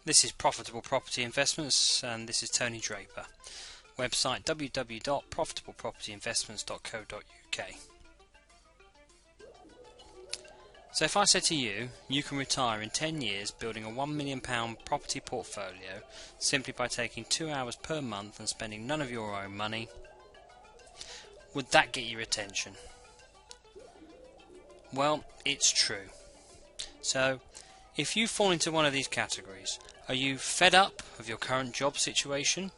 This is Profitable Property Investments, and this is Tony Draper. Website www.profitablepropertyinvestments.co.uk. So if I said to you, you can retire in 10 years building a £1 million property portfolio simply by taking 2 hours per month and spending none of your own money, would that get your attention? Well, it's true. So, if you fall into one of these categories, are you fed up of your current job situation?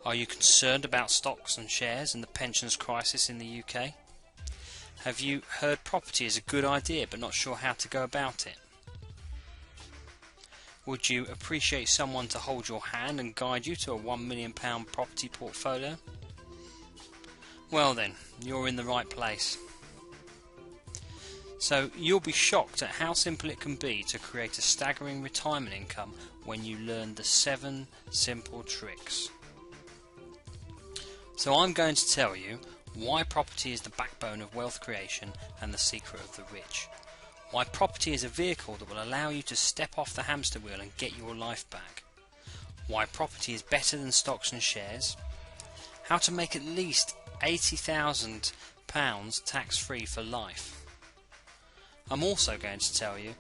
Are you concerned about stocks and shares and the pensions crisis in the UK? Have you heard property is a good idea but not sure how to go about it? Would you appreciate someone to hold your hand and guide you to a £1 million property portfolio? Well then, you're in the right place. So you'll be shocked at how simple it can be to create a staggering retirement income when you learn the 7 simple tricks. So I'm going to tell you why property is the backbone of wealth creation and the secret of the rich. Why property is a vehicle that will allow you to step off the hamster wheel and get your life back. Why property is better than stocks and shares. How to make at least £80,000 tax-free for life. I'm also going to tell you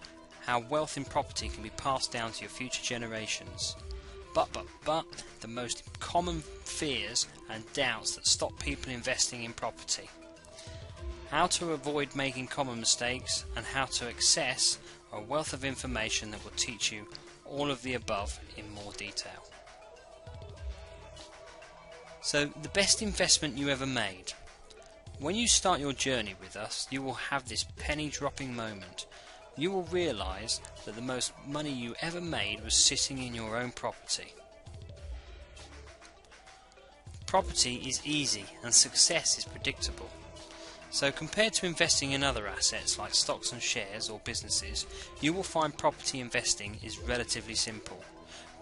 how wealth in property can be passed down to your future generations. But the most common fears and doubts that stop people investing in property. How to avoid making common mistakes and how to access a wealth of information that will teach you all of the above in more detail. So, the best investment you ever made. When you start your journey with us, you will have this penny-dropping moment. You will realise that the most money you ever made was sitting in your own property. Property is easy and success is predictable. So compared to investing in other assets like stocks and shares or businesses, you will find property investing is relatively simple.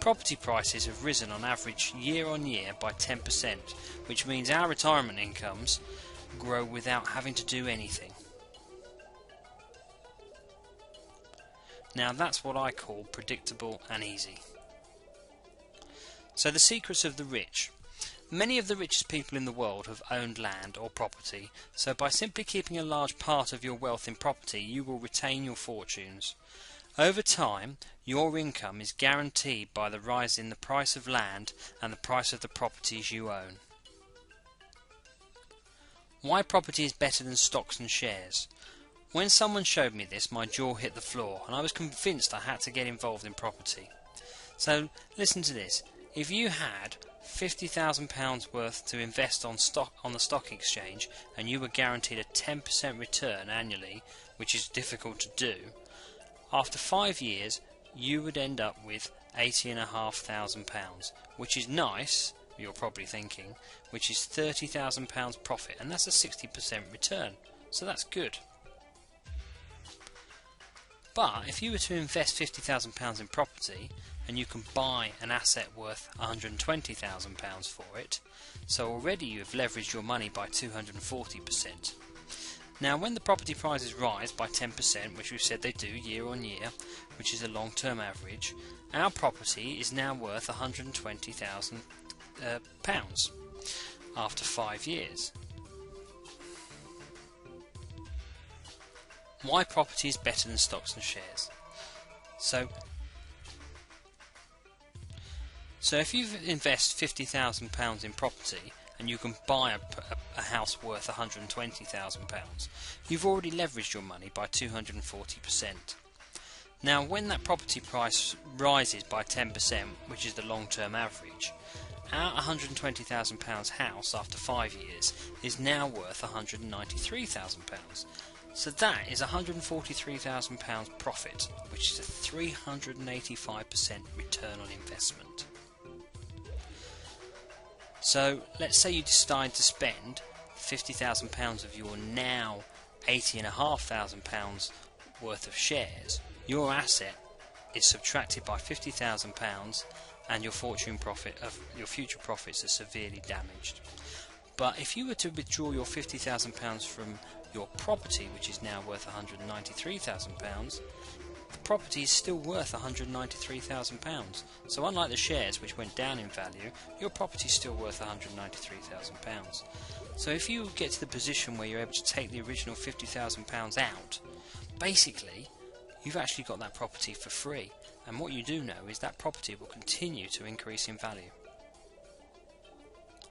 Property prices have risen on average year on year by 10%, which means our retirement incomes grow without having to do anything. Now that's what I call predictable and easy. So the secrets of the rich. Many of the richest people in the world have owned land or property, so by simply keeping a large part of your wealth in property you will retain your fortunes. Over time, your income is guaranteed by the rise in the price of land and the price of the properties you own. Why property is better than stocks and shares. When someone showed me this, my jaw hit the floor and I was convinced I had to get involved in property. So listen to this. If you had £50,000 worth to invest on the stock exchange and you were guaranteed a 10% return annually, which is difficult to do, after 5 years you would end up with £80,500, which is nice, you're probably thinking, which is £30,000 profit, and that's a 60% return, so that's good. But if you were to invest £50,000 in property and you can buy an asset worth £120,000 for it, so already you have leveraged your money by 240%. Now when the property prices rise by 10%, which we've said they do year on year, which is a long-term average, our property is now worth £120,000 after 5 years. Why property is better than stocks and shares. So if you invest £50,000 in property and you can buy a house worth £120,000, you've already leveraged your money by 240%. Now when that property price rises by 10%, which is the long-term average, our £120,000 house after 5 years is now worth £193,000. So that is £143,000 profit, which is a 385% return on investment. So let's say you decide to spend £50,000 of your now £80,500 worth of shares. Your asset is subtracted by £50,000 and your future profits are severely damaged. But if you were to withdraw your £50,000 from your property, which is now worth £193,000, the property is still worth £193,000. So unlike the shares, which went down in value, your property is still worth £193,000. So if you get to the position where you're able to take the original £50,000 out, basically you've actually got that property for free. And what you do know is that property will continue to increase in value.